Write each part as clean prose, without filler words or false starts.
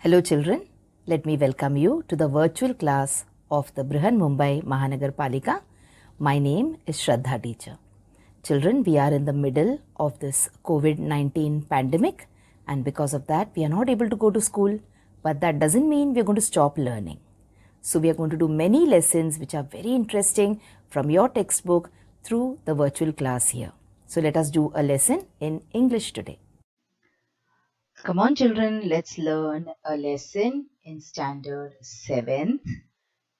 Hello children, let me welcome you to the virtual class of the Brihan Mumbai Mahanagar Palika. My name is Shraddha teacher. Children, we are in the middle of this COVID-19 pandemic, and because of that we are not able to go to school, but that doesn't mean we are going to stop learning. So we are going to do many lessons which are very interesting from your textbook through the virtual class here. So let us do a lesson in English today. Come on children, let's learn a lesson in standard 7th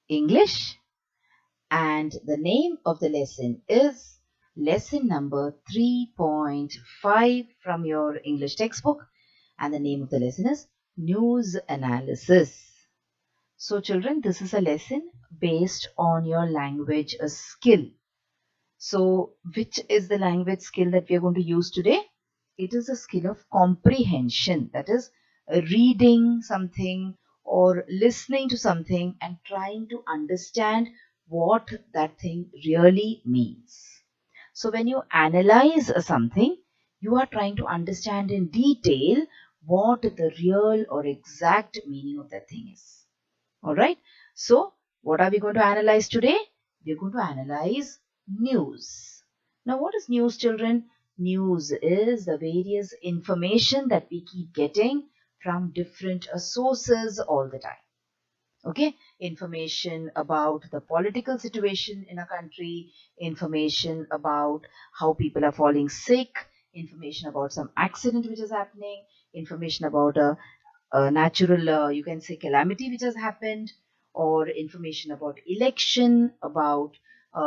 English, and the name of the lesson is lesson number 3.5 from your English textbook, and the name of the lesson is news analysis. So children, this is a lesson based on your language skill. So which is the language skill that we are going to use today? It is a skill of comprehension, that is reading something or listening to something and trying to understand what that thing really means. So when you analyze something, you are trying to understand in detail what the real or exact meaning of that thing is. Alright, so what are we going to analyze today? We are going to analyze news. Now what is news, children? News is the various information that we keep getting from different sources all the time. Okay, information about the political situation in a country, information about how people are falling sick, information about some accident which is happening, information about a natural, you can say, calamity which has happened, or information about election, about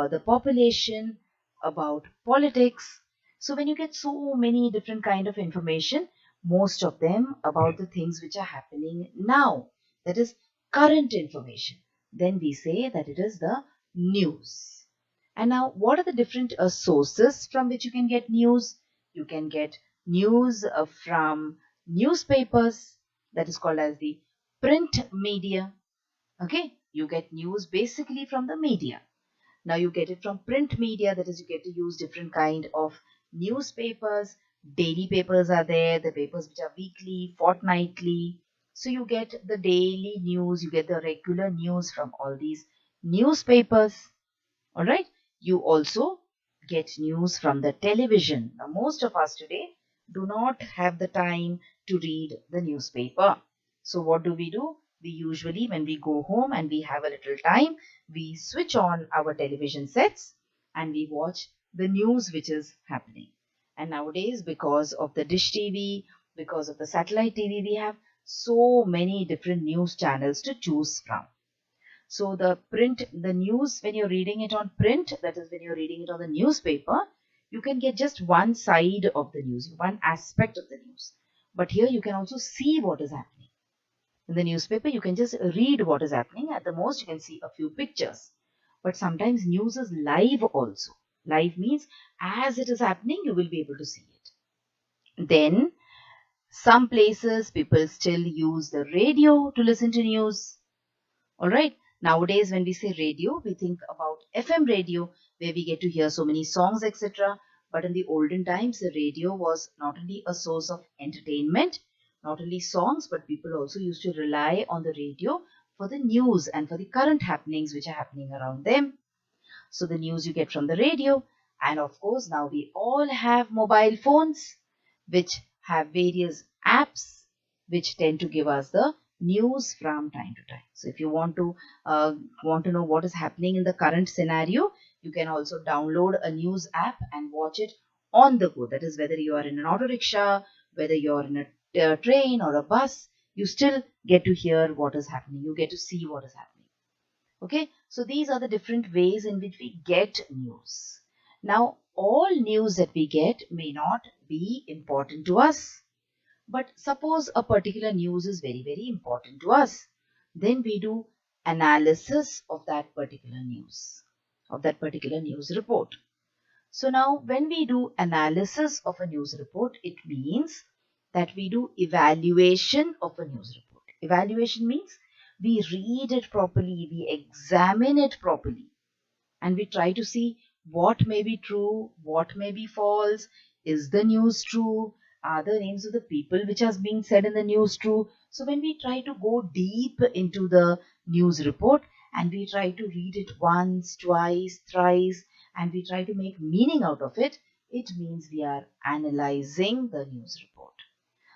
the population, about politics. So when you get so many different kind of information, most of them about the things which are happening now, that is current information, then we say that it is the news. And now what are the different sources from which you can get news? You can get news from newspapers, that is called as the print media. Okay, you get news basically from the media. Now you get it from print media, that is you get to use different kind of newspapers. Daily papers are there, the papers which are weekly, fortnightly. So you get the daily news, you get the regular news from all these newspapers. All right, you also get news from the television. Now most of us today do not have the time to read the newspaper. So what do? We usually, when we go home and we have a little time, we switch on our television sets and we watch the news which is happening. And nowadays, because of the dish TV, because of the satellite TV, we have so many different news channels to choose from. So the news, when you're reading it on print, that is when you're reading it on the newspaper, you can get just one side of the news, one aspect of the news. But here you can also see what is happening. In the newspaper, you can just read what is happening. At the most, you can see a few pictures. But sometimes news is live also. Live means as it is happening, you will be able to see it. Then, some places people still use the radio to listen to news. All right. Nowadays, when we say radio, we think about FM radio, where we get to hear so many songs, etc. But in the olden times, the radio was not only a source of entertainment, not only songs, but people also used to rely on the radio for the news and for the current happenings which are happening around them. So the news you get from the radio, and of course, now we all have mobile phones which have various apps which tend to give us the news from time to time. So if you want to know what is happening in the current scenario, you can also download a news app and watch it on the go. That is, whether you are in an auto rickshaw, whether you are in a train or a bus, you still get to hear what is happening. You get to see what is happening. Okay, so these are the different ways in which we get news. Now, all news that we get may not be important to us. But suppose a particular news is very, very important to us. Then we do analysis of that particular news, of that particular news report. So now when we do analysis of a news report, it means that we do evaluation of a news report. Evaluation means we read it properly, we examine it properly, and we try to see what may be true, what may be false, is the news true, Are the names of the people which has being said in the news true? So when we try to go deep into the news report and we try to read it once, twice, thrice, and we try to make meaning out of it, it means we are analyzing the news report.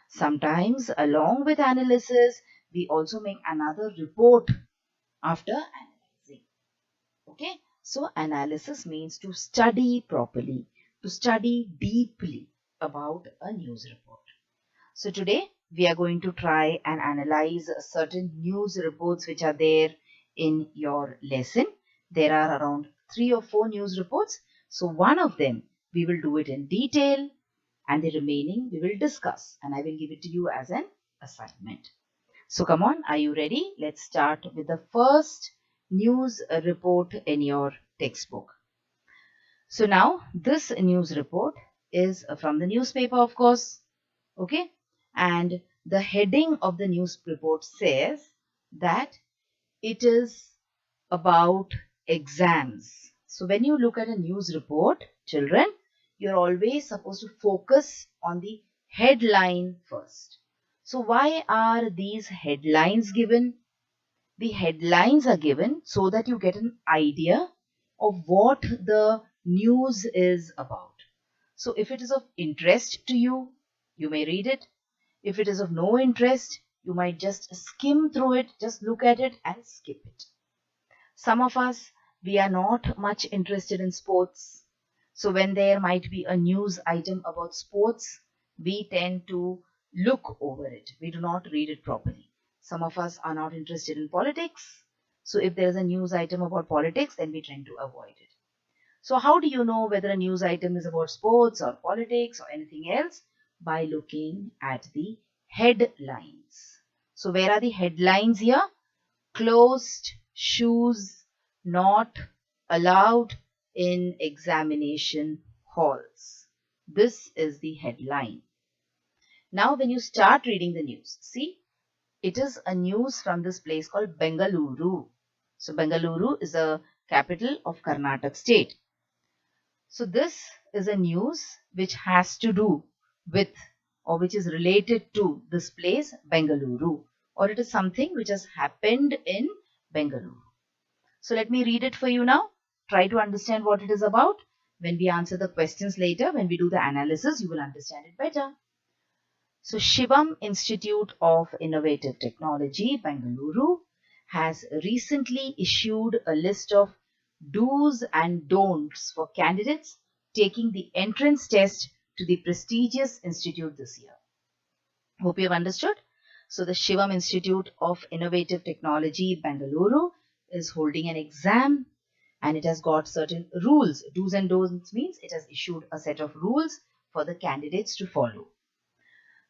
Sometimes, along with analysis, we also make another report after analyzing. Okay, so analysis means to study properly, to study deeply about a news report. So today we are going to try and analyze certain news reports which are there in your lesson. There are around 3 or 4 news reports. So one of them we will do it in detail and the remaining we will discuss, and I will give it to you as an assignment. So come on, are you ready? Let's start with the first news report in your textbook. So now this news report is from the newspaper, of course. Okay, and the heading of the news report says that it is about exams. So when you look at a news report, children, you're always supposed to focus on the headline first. So why are these headlines given? The headlines are given so that you get an idea of what the news is about. So if it is of interest to you, you may read it. If it is of no interest, you might just skim through it, just look at it and skip it. Some of us, we are not much interested in sports. So when there might be a news item about sports, we tend to look over it. We do not read it properly. Some of us are not interested in politics. So if there is a news item about politics, then we tend to avoid it. So how do you know whether a news item is about sports or politics or anything else? By looking at the headlines. So where are the headlines here? Closed shoes not allowed in examination halls. This is the headline. Now when you start reading the news, see, it is a news from this place called Bengaluru. So Bengaluru is the capital of Karnataka state. So this is a news which has to do with or which is related to this place Bengaluru, or it is something which has happened in Bengaluru. So let me read it for you now. Try to understand what it is about. When we answer the questions later, when we do the analysis, you will understand it better. So Shivam Institute of Innovative Technology, Bengaluru, has recently issued a list of do's and don'ts for candidates taking the entrance test to the prestigious institute this year. Hope you have understood. So the Shivam Institute of Innovative Technology, Bengaluru, is holding an exam and it has got certain rules. Do's and don'ts means it has issued a set of rules for the candidates to follow.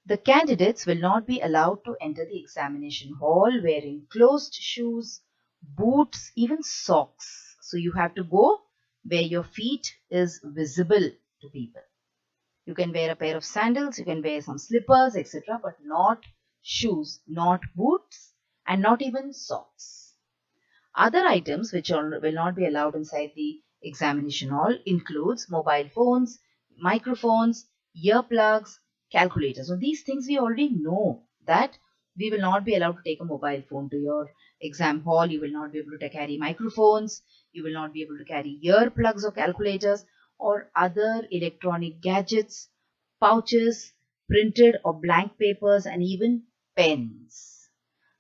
The candidates will not be allowed to enter the examination hall wearing closed shoes, boots, even socks. So you have to go where your feet is visible to people. You can wear a pair of sandals, you can wear some slippers, etc., but not shoes, not boots, and not even socks. Other items which will not be allowed inside the examination hall includes mobile phones, microphones, earplugs, calculators. So these things we already know that we will not be allowed to take a mobile phone to your exam hall. You will not be able to carry microphones. You will not be able to carry earplugs or calculators or other electronic gadgets, pouches, printed or blank papers, and even pens.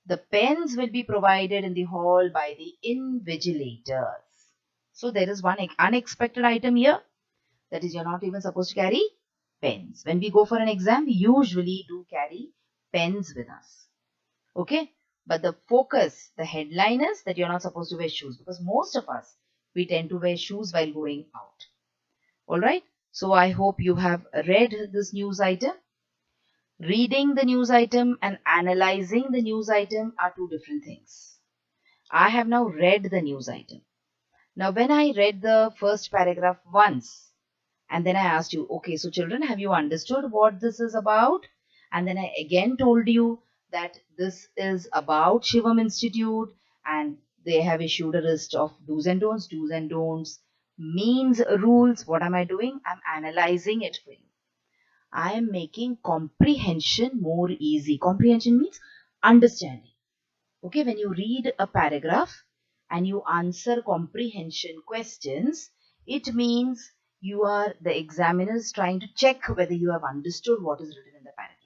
The pens will be provided in the hall by the invigilators. So there is one unexpected item here. That is, you're not even supposed to carry pens. When we go for an exam, we usually do carry pens with us. Okay? But the focus, the headline is that you're not supposed to wear shoes, because most of us, we tend to wear shoes while going out. Alright? So I hope you have read this news item. Reading the news item and analyzing the news item are two different things. I have now read the news item. Now, when I read the first paragraph once, and then I asked you, okay, so children, have you understood what this is about? And then I again told you that this is about Shivam Institute and they have issued a list of do's and don'ts, means, rules. What am I doing? I'm analyzing it for you. I am making comprehension more easy. Comprehension means understanding. Okay, when you read a paragraph and you answer comprehension questions, it means the examiners trying to check whether you have understood what is written in the paragraph.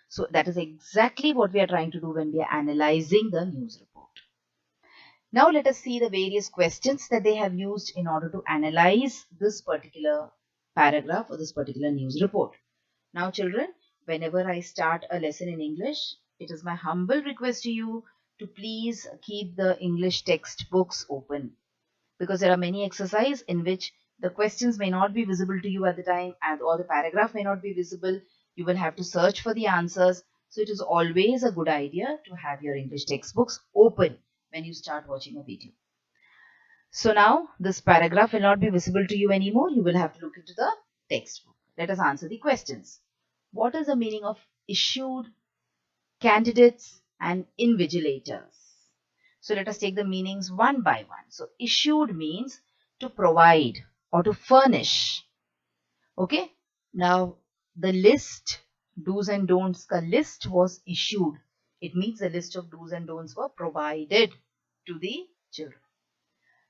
So that is exactly what we are trying to do when we are analyzing the news report. Now let us see the various questions that they have used in order to analyze this particular paragraph or this particular news report. Now children, whenever I start a lesson in English, it is my humble request to you to please keep the English textbooks open, because there are many exercises in which the questions may not be visible to you at the time, or the paragraph may not be visible. You will have to search for the answers. So it is always a good idea to have your English textbooks open when you start watching a video. So now this paragraph will not be visible to you anymore. You will have to look into the textbook. Let us answer the questions. What is the meaning of issued, candidates, and invigilators? So let us take the meanings one by one. So issued means to provide or to furnish. Okay. Now the list, do's and don'ts, the list was issued. It means the list of do's and don'ts were provided to the children.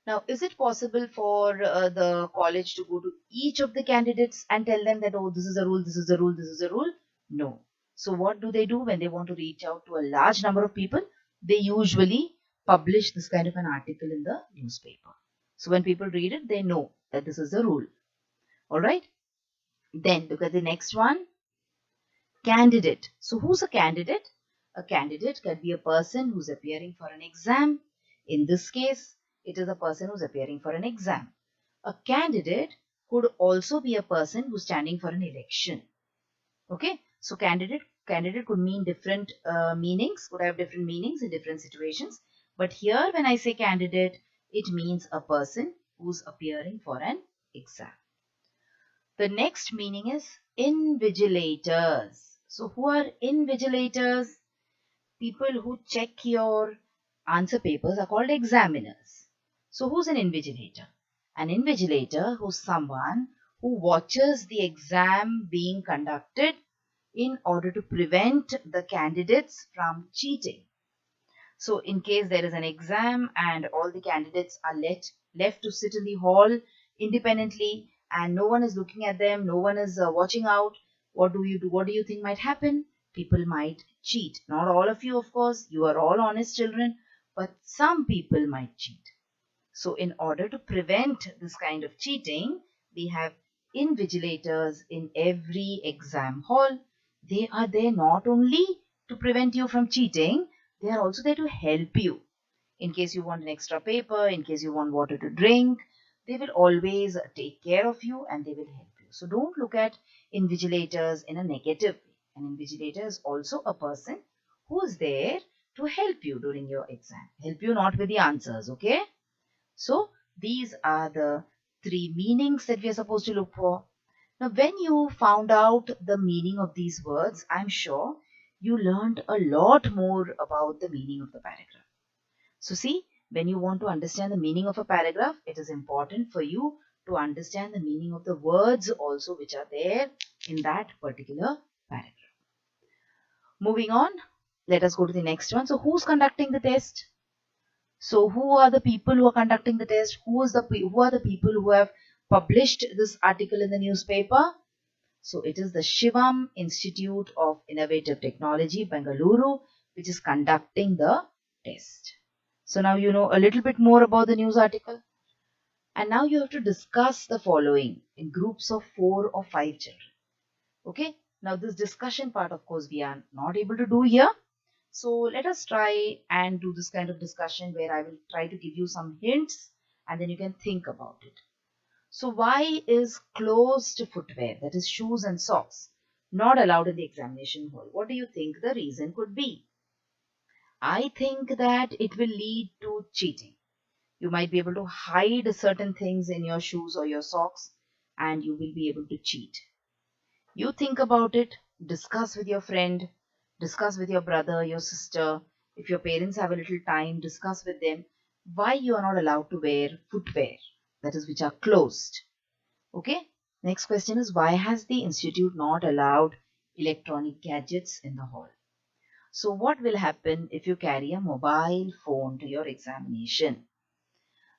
Now, is it possible for the college to go to each of the candidates and tell them that, oh, this is a rule, this is a rule, this is a rule? No. So what do they do when they want to reach out to a large number of people? They usually publish this kind of an article in the newspaper. So when people read it, they know that this is the rule. All right. Then look at the next one. Candidate. So who's a candidate? A candidate can be a person who's appearing for an exam. In this case, it is a person who's appearing for an exam. A candidate could also be a person who's standing for an election. Okay, so candidate could mean different meanings, could have different meanings in different situations. But here when I say candidate, it means a person who's appearing for an exam. The next meaning is invigilators. So who are invigilators? People who check your answer papers are called examiners. So who's an invigilator? An invigilator who's someone who watches the exam being conducted in order to prevent the candidates from cheating. So in case there is an exam and all the candidates are left to sit in the hall independently and no one is looking at them, no one is watching out, what do you do? What do you think might happen? People might cheat. Not all of you, of course. You are all honest children, but some people might cheat. So in order to prevent this kind of cheating, we have invigilators in every exam hall. They are there not only to prevent you from cheating, they are also there to help you. In case you want an extra paper, in case you want water to drink, they will always take care of you and they will help you. So don't look at invigilators in a negative way. An invigilator is also a person who is there to help you during your exam. Help you not with the answers, okay? So these are the three meanings that we are supposed to look for. Now, when you found out the meaning of these words, I'm sure you learned a lot more about the meaning of the paragraph. So see, when you want to understand the meaning of a paragraph, it is important for you to understand the meaning of the words also which are there in that particular paragraph. Moving on, let us go to the next one. So who's conducting the test? So who are the people who are conducting the test? Who are the people who have published this article in the newspaper? So it is the Shivam Institute of Innovative Technology, Bengaluru, which is conducting the test. So now you know a little bit more about the news article. And now you have to discuss the following in groups of 4 or 5 children. Okay. Now this discussion part, of course, we are not able to do here. So let us try and do this kind of discussion where I will try to give you some hints and then you can think about it. So why is closed footwear, that is shoes and socks, not allowed in the examination hall? What do you think the reason could be? I think that it will lead to cheating. You might be able to hide certain things in your shoes or your socks and you will be able to cheat. You think about it, discuss with your friend, discuss with your brother, your sister. If your parents have a little time, discuss with them why you are not allowed to wear footwear, that is, which are closed. Okay? Next question is, why has the institute not allowed electronic gadgets in the hall? So what will happen if you carry a mobile phone to your examination?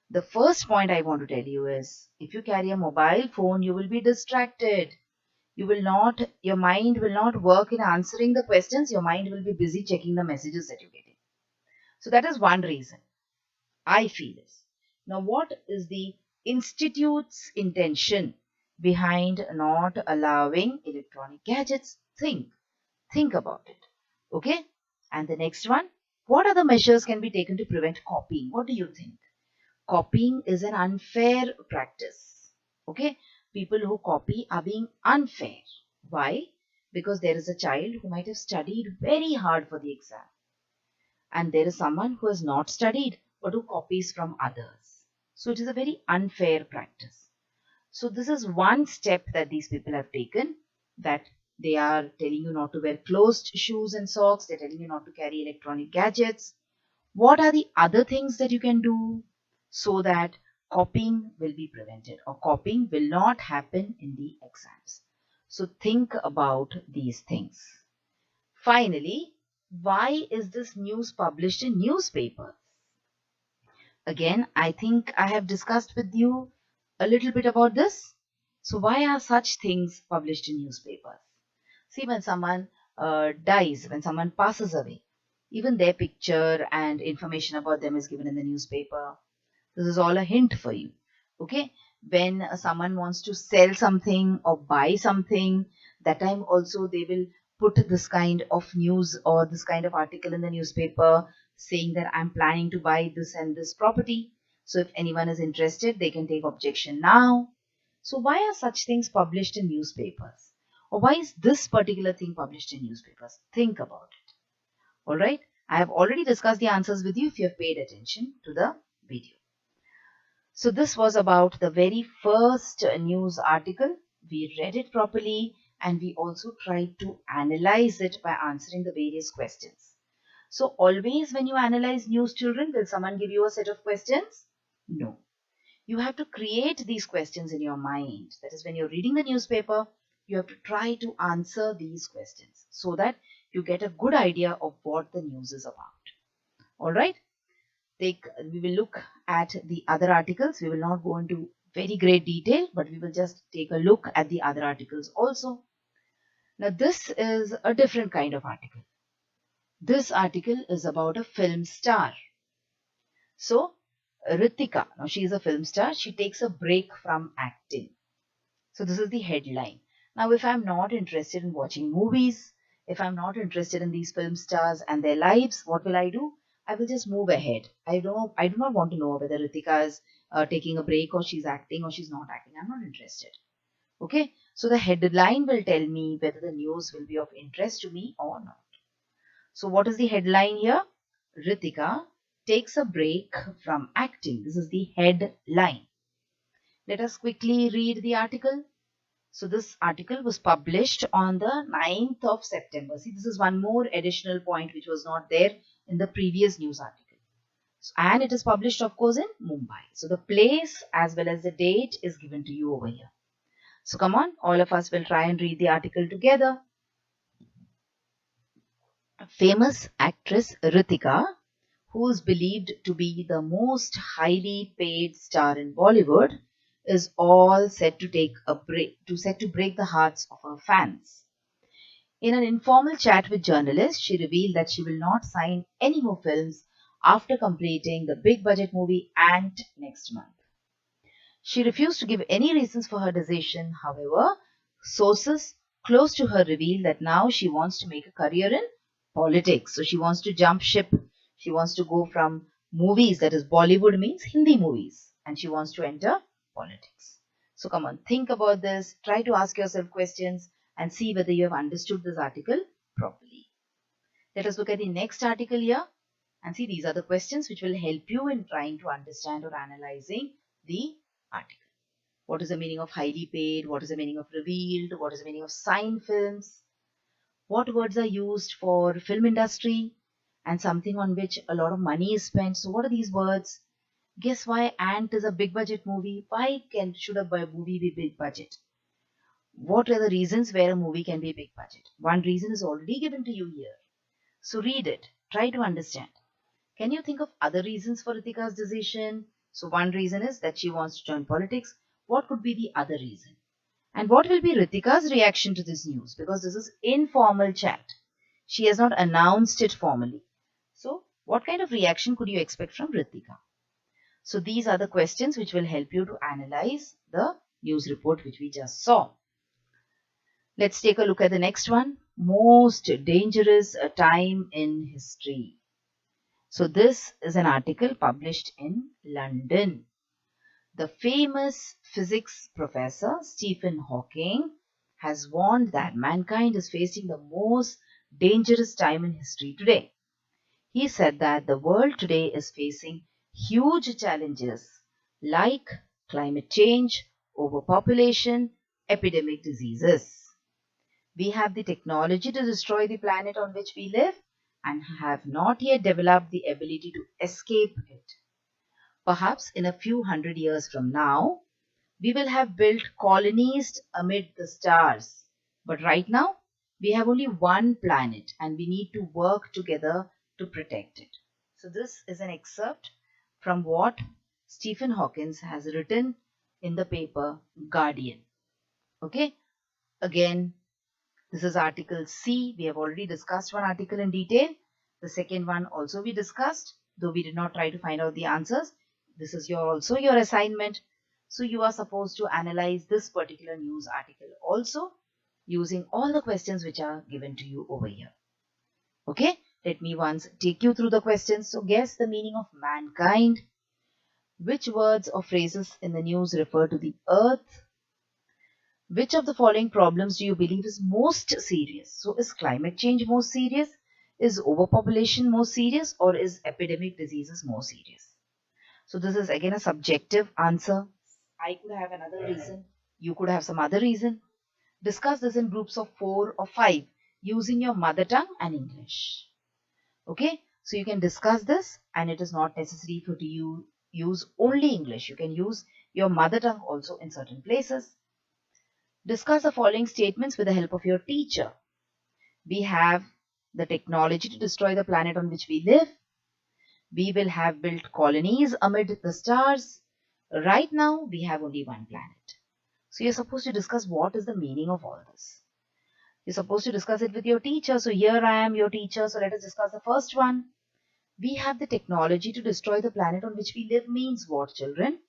The first point I want to tell you is, if you carry a mobile phone, you will be distracted. Your mind will not work in answering the questions. Your mind will be busy checking the messages that you're getting. So that is one reason I feel is. Now, what is the institute's intention behind not allowing electronic gadgets? Think about it. Okay? And the next one, what other measures can be taken to prevent copying? What do you think? Copying is an unfair practice. Okay? People who copy are being unfair. Why? Because there is a child who might have studied very hard for the exam, and there is someone who has not studied but who copies from others. So it is a very unfair practice. So this is one step that these people have taken, that they are telling you not to wear closed shoes and socks. They're telling you not to carry electronic gadgets. What are the other things that you can do so that copying will be prevented or copying will not happen in the exams? So think about these things. Finally, why is this news published in newspapers? Again, I think I have discussed with you a little bit about this. So why are such things published in newspapers? See, when someone dies, when someone passes away, even their picture and information about them is given in the newspaper. This is all a hint for you. Okay? When someone wants to sell something or buy something, that time also they will put this kind of news or this kind of article in the newspaper saying that I'm planning to buy this and this property. So if anyone is interested, they can take objection now. So why are such things published in newspapers? Or why is this particular thing published in newspapers? Think about it. All right. I have already discussed the answers with you if you have paid attention to the video. So this was about the very first news article. We read it properly and we also tried to analyze it by answering the various questions. So always when you analyze news, children, will someone give you a set of questions? No. You have to create these questions in your mind. That is, when you're reading the newspaper, you have to try to answer these questions so that you get a good idea of what the news is about. All right? We will look at the other articles. We will not go into very great detail, but we will just take a look at the other articles also. Now, this is a different kind of article. This article is about a film star. So, Ritika, now she is a film star. She takes a break from acting. So, this is the headline. Now, if I'm not interested in watching movies, if I'm not interested in these film stars and their lives, what will I do? I will just move ahead. I do not want to know whether Ritika is taking a break or she's acting or she's not acting. I'm not interested. Okay. So the headline will tell me whether the news will be of interest to me or not. So what is the headline here? Ritika takes a break from acting. This is the headline. Let us quickly read the article. So this article was published on the 9th of September. See, this is one more additional point which was not there in the previous news article. And it is published, of course, in Mumbai. So the place as well as the date is given to you over here. So come on, all of us will try and read the article together. Famous actress Ritika, who is believed to be the most highly paid star in Bollywood, is all set to break the hearts of her fans. In an informal chat with journalists, she revealed that she will not sign any more films after completing the big budget movie Ant next month. She refused to give any reasons for her decision. However, sources close to her reveal that now she wants to make a career in politics. So she wants to jump ship. She wants to go from movies, that is Bollywood means Hindi movies, and she wants to enter politics. So come on, think about this. Try to ask yourself questions and see whether you have understood this article properly. Let us look at the next article here and see these are the questions which will help you in trying to understand or analyzing the article. What is the meaning of highly paid? What is the meaning of revealed? What is the meaning of sign films? What words are used for film industry and something on which a lot of money is spent? So what are these words? Guess why Ant is a big budget movie? Why should a movie be big budget? What are the reasons where a movie can be a big budget? One reason is already given to you here. So read it. Try to understand. Can you think of other reasons for Ritika's decision? So one reason is that she wants to join politics. What could be the other reason? And what will be Ritika's reaction to this news? Because this is informal chat. She has not announced it formally. So what kind of reaction could you expect from Ritika? So these are the questions which will help you to analyze the news report which we just saw. Let's take a look at the next one. Most dangerous time in history. So this is an article published in London. The famous physics professor Stephen Hawking has warned that mankind is facing the most dangerous time in history today. He said that the world today is facing huge challenges like climate change, overpopulation, epidemic diseases. We have the technology to destroy the planet on which we live and have not yet developed the ability to escape it. Perhaps in a few hundred years from now, we will have built colonies amid the stars. But right now, we have only one planet and we need to work together to protect it. So, this is an excerpt from what Stephen Hawking has written in the paper Guardian. Okay, again, this is article C. We have already discussed one article in detail. The second one also we discussed, though we did not try to find out the answers. This is also your assignment. So you are supposed to analyze this particular news article also using all the questions which are given to you over here. Okay, let me once take you through the questions. So guess the meaning of mankind. Which words or phrases in the news refer to the earth? Which of the following problems do you believe is most serious? So is climate change more serious? Is overpopulation more serious? Or is epidemic diseases more serious? So this is again a subjective answer. I could have another reason. You could have some other reason. Discuss this in groups of 4 or 5 using your mother tongue and English. Okay, so you can discuss this and it is not necessary for you to use only English. You can use your mother tongue also in certain places. Discuss the following statements with the help of your teacher. We have the technology to destroy the planet on which we live. We will have built colonies amid the stars. Right now, we have only one planet. So you're supposed to discuss what is the meaning of all this. You're supposed to discuss it with your teacher. So here I am, your teacher. So let us discuss the first one. We have the technology to destroy the planet on which we live means what, children?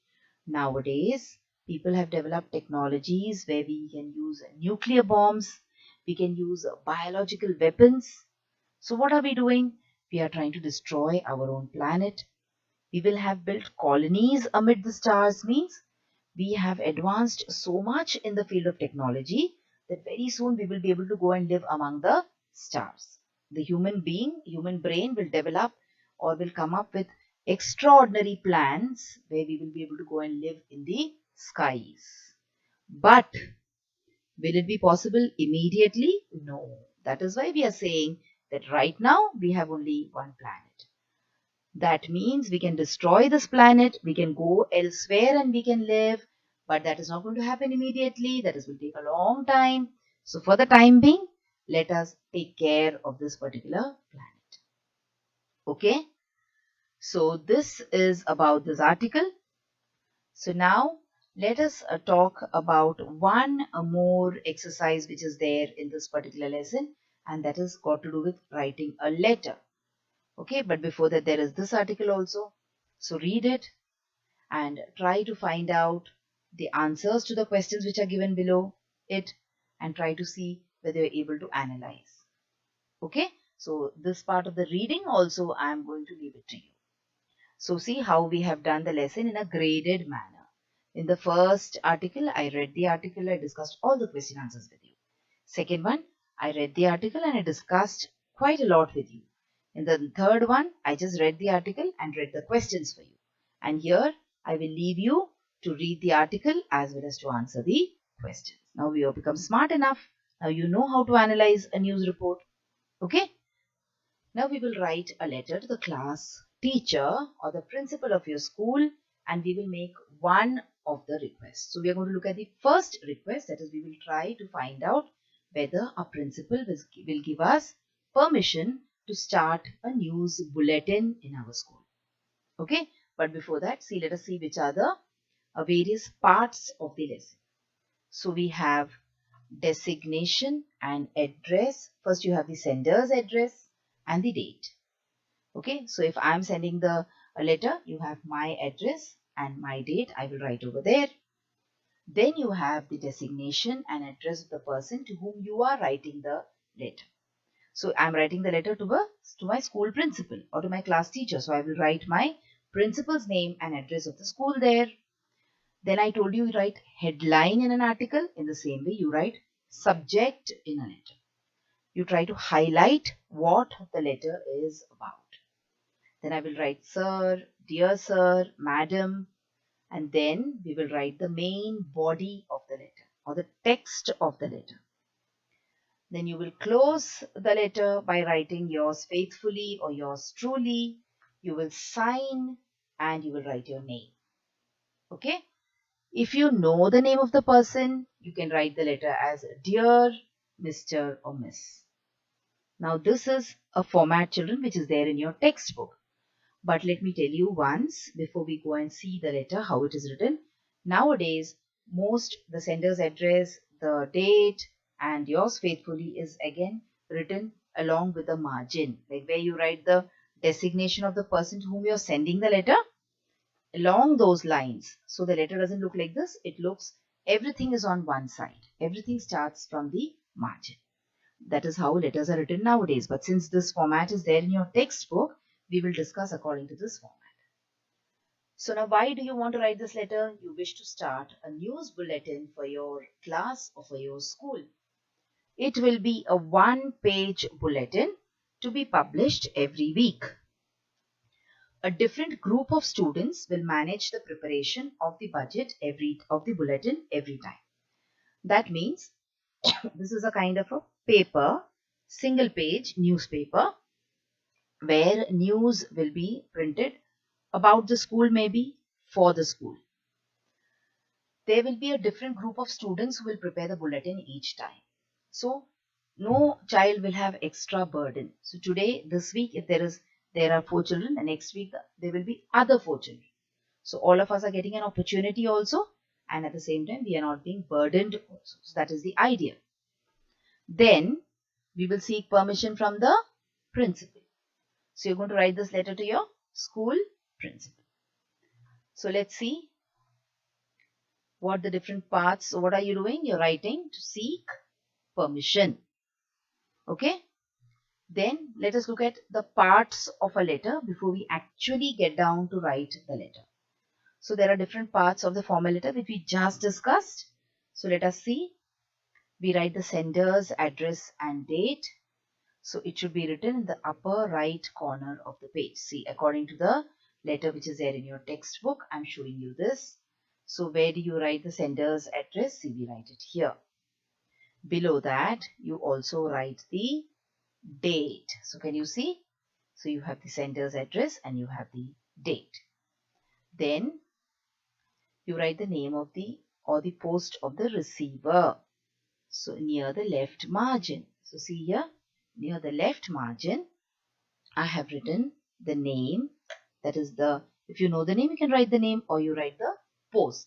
Nowadays, people have developed technologies where we can use nuclear bombs, we can use biological weapons. So what are we doing? We are trying to destroy our own planet. We will have built colonies amid the stars means we have advanced so much in the field of technology that very soon we will be able to go and live among the stars. The human brain will develop or will come up with extraordinary plans where we will be able to go and live in the skies. But will it be possible immediately? No. That is why we are saying that right now we have only one planet. That means we can destroy this planet, we can go elsewhere and we can live, but that is not going to happen immediately. That is will take a long time. So for the time being, let us take care of this particular planet. Okay. So this is about this article. So now let us talk about one more exercise which is there in this particular lesson, and that is got to do with writing a letter. Okay, but before that there is this article also. So read it and try to find out the answers to the questions which are given below it and try to see whether you're able to analyze. Okay, so this part of the reading also I am going to leave it to you. So see how we have done the lesson in a graded manner. In the first article, I read the article, I discussed all the question answers with you. Second one, I read the article and I discussed quite a lot with you. In the third one, I just read the article and read the questions for you. And here, I will leave you to read the article as well as to answer the questions. Now we have become smart enough. Now you know how to analyze a news report. Okay? Now we will write a letter to the class teacher or the principal of your school and we will make one of the request. So we are going to look at the first request, that is we will try to find out whether our principal will give us permission to start a news bulletin in our school. Okay, but before that, let us see which are the various parts of the lesson. So we have designation and address. First you have the sender's address and the date. Okay, so if I am sending a letter, you have my address and my date. I will write over there. Then you have the designation and address of the person to whom you are writing the letter. So I am writing the letter to my school principal or to my class teacher. So I will write my principal's name and address of the school there. Then I told you write headline in an article. In the same way, you write subject in a letter. You try to highlight what the letter is about. Then I will write sir, dear sir, madam, and then we will write the main body of the letter or the text of the letter. Then you will close the letter by writing yours faithfully or yours truly. You will sign and you will write your name. Okay? If you know the name of the person, you can write the letter as Dear Mr. or Miss. Now this is a format, children, which is there in your textbook. But let me tell you once, before we go and see the letter, how it is written. Nowadays, the sender's address, the date, and yours faithfully is again written along with the margin. Like where you write the designation of the person to whom you are sending the letter, along those lines. So the letter doesn't look like this. It looks, everything is on one side. Everything starts from the margin. That is how letters are written nowadays. But since this format is there in your textbook, we will discuss according to this format. So now why do you want to write this letter? You wish to start a news bulletin for your class or for your school. It will be a one-page bulletin to be published every week. A different group of students will manage the preparation of the bulletin every time. That means this is a kind of a paper, single page newspaper, where news will be printed about the school, maybe for the school. There will be a different group of students who will prepare the bulletin each time. So no child will have extra burden. So today, this week, if there are 4 children, the next week there will be other 4 children. So all of us are getting an opportunity also, and at the same time we are not being burdened also. So that is the idea. Then we will seek permission from the principal. So you're going to write this letter to your school principal. So let's see what the different parts. So what are you doing? You're writing to seek permission. Okay. Then let us look at the parts of a letter before we actually get down to write the letter. So there are different parts of the formal letter which we just discussed. So let us see. We write the sender's address and date. So it should be written in the upper right corner of the page. See, according to the letter which is there in your textbook, I'm showing you this. So where do you write the sender's address? See, we write it here. Below that, you also write the date. So can you see? So you have the sender's address and you have the date. Then you write the name of the post of the receiver. So near the left margin. So see here, near the left margin, I have written the name. That is if you know the name, you can write the name or you write the post.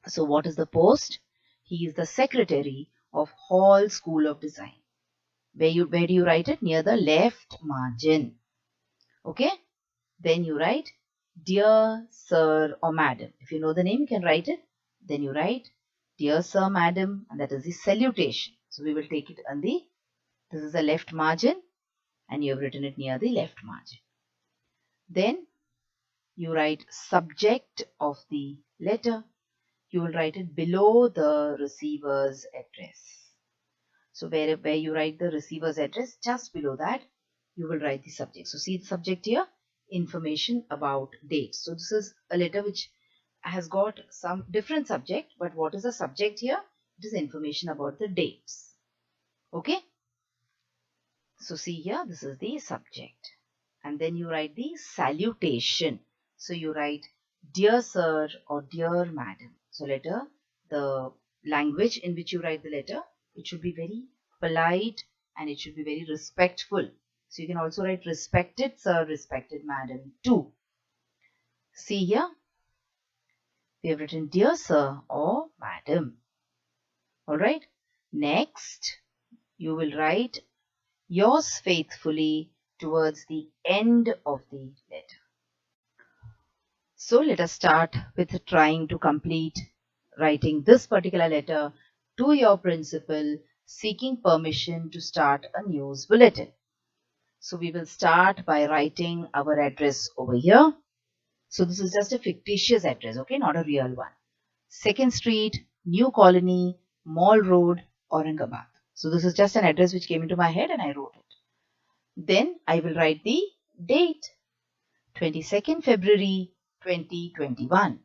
So what is the post? He is the secretary of Hall School of Design. Where do you write it? Near the left margin. Okay. Then you write dear sir or madam. If you know the name, you can write it. Then you write dear sir, madam, and that is the salutation. So we will take it on this is the left margin and you have written it near the left margin. Then you write subject of the letter. You will write it below the receiver's address. So where you write the receiver's address, just below that, you will write the subject. So see the subject here, information about dates. So this is a letter which has got some different subject, but what is the subject here? It is information about the dates. Okay. So see here, this is the subject. And then you write the salutation. So you write dear sir or dear madam. So letter, the language in which you write the letter, it should be very polite and it should be very respectful. So you can also write respected sir, respected madam too. See here, we have written dear sir or madam. Alright. Next, you will write yours faithfully towards the end of the letter. So let us start with trying to complete writing this particular letter to your principal seeking permission to start a news bulletin. So we will start by writing our address over here. So this is just a fictitious address, okay, not a real one. 2nd Street, New Colony, Mall Road, Aurangabad. So this is just an address which came into my head and I wrote it. Then I will write the date, 22nd February 2021.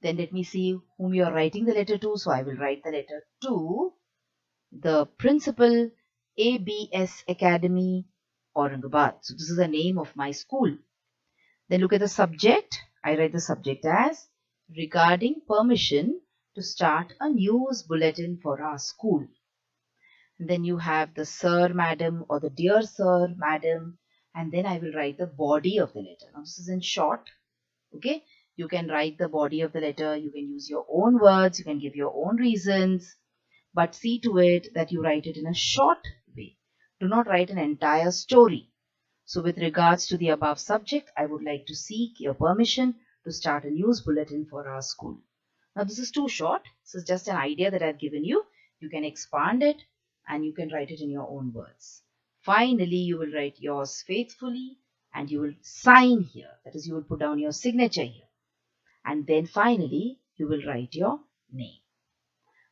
Then let me see whom you are writing the letter to. So I will write the letter to the principal, ABS Academy, Aurangabad. So this is the name of my school. Then look at the subject. I write the subject as regarding permission to start a news bulletin for our school. And then you have the sir, madam, or the dear sir, madam. And then I will write the body of the letter. Now this is in short. Okay. You can write the body of the letter. You can use your own words. You can give your own reasons. But see to it that you write it in a short way. Do not write an entire story. So with regards to the above subject, I would like to seek your permission to start a news bulletin for our school. Now this is too short. This is just an idea that I've given you. You can expand it and you can write it in your own words. Finally, you will write yours faithfully and you will sign here. That is, you will put down your signature here. And then finally, you will write your name.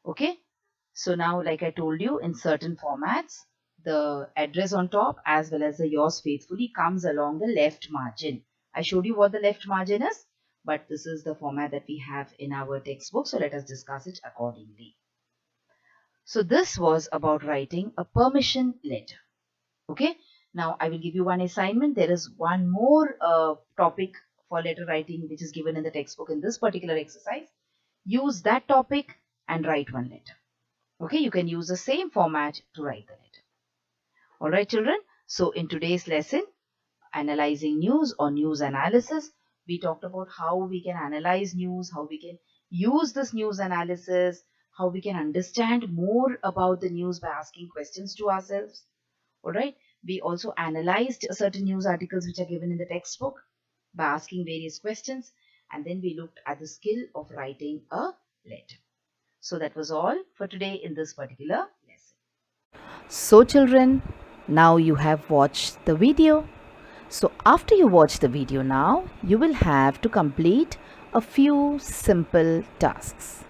Okay. So now, like I told you, in certain formats, the address on top as well as the yours faithfully comes along the left margin. I showed you what the left margin is, but this is the format that we have in our textbook. So let us discuss it accordingly. So this was about writing a permission letter. Okay. Now I will give you one assignment. There is one more topic for letter writing which is given in the textbook in this particular exercise. Use that topic and write one letter. Okay, you can use the same format to write the letter. All right, children. So in today's lesson, analyzing news or news analysis, we talked about how we can analyze news, how we can use this news analysis, how we can understand more about the news by asking questions to ourselves. All right. We also analyzed certain news articles which are given in the textbook by asking various questions. And then we looked at the skill of writing a letter. So that was all for today in this particular lesson. So children, now you have watched the video. So after you watch the video now, you will have to complete a few simple tasks.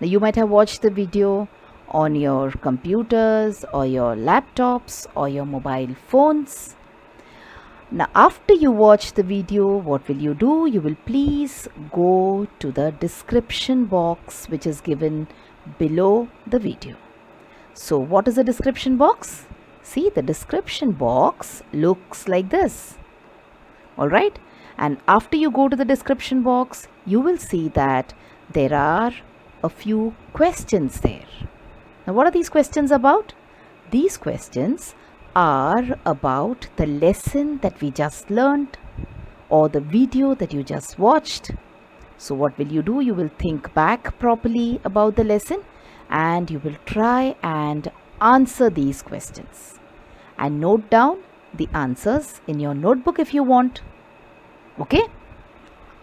Now you might have watched the video on your computers or your laptops or your mobile phones. Now after you watch the video, what will you do? You will please go to the description box which is given below the video. So what is the description box? See, the description box looks like this. Alright, and after you go to the description box, you will see that there are a few questions there. Now what are these questions about? These questions are about the lesson that we just learned or the video that you just watched. So what will you do? You will think back properly about the lesson and you will try and answer these questions and note down the answers in your notebook if you want. Okay?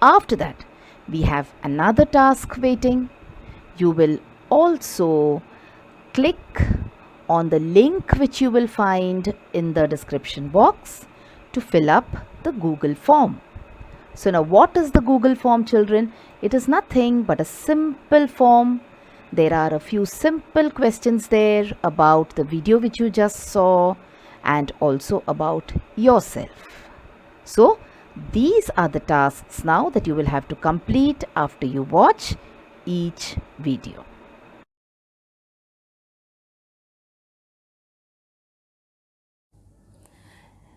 After that, we have another task waiting. You will also click on the link which you will find in the description box to fill up the Google form. So now what is the Google form, children? It is nothing but a simple form. There are a few simple questions there about the video which you just saw and also about yourself. So these are the tasks now that you will have to complete after you watch each video.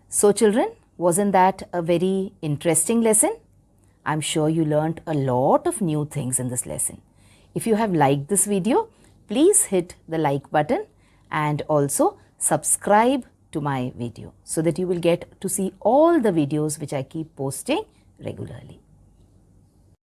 So children, wasn't that a very interesting lesson? I'm sure you learnt a lot of new things in this lesson. If you have liked this video, please hit the like button and also subscribe to my video so that you will get to see all the videos which I keep posting regularly.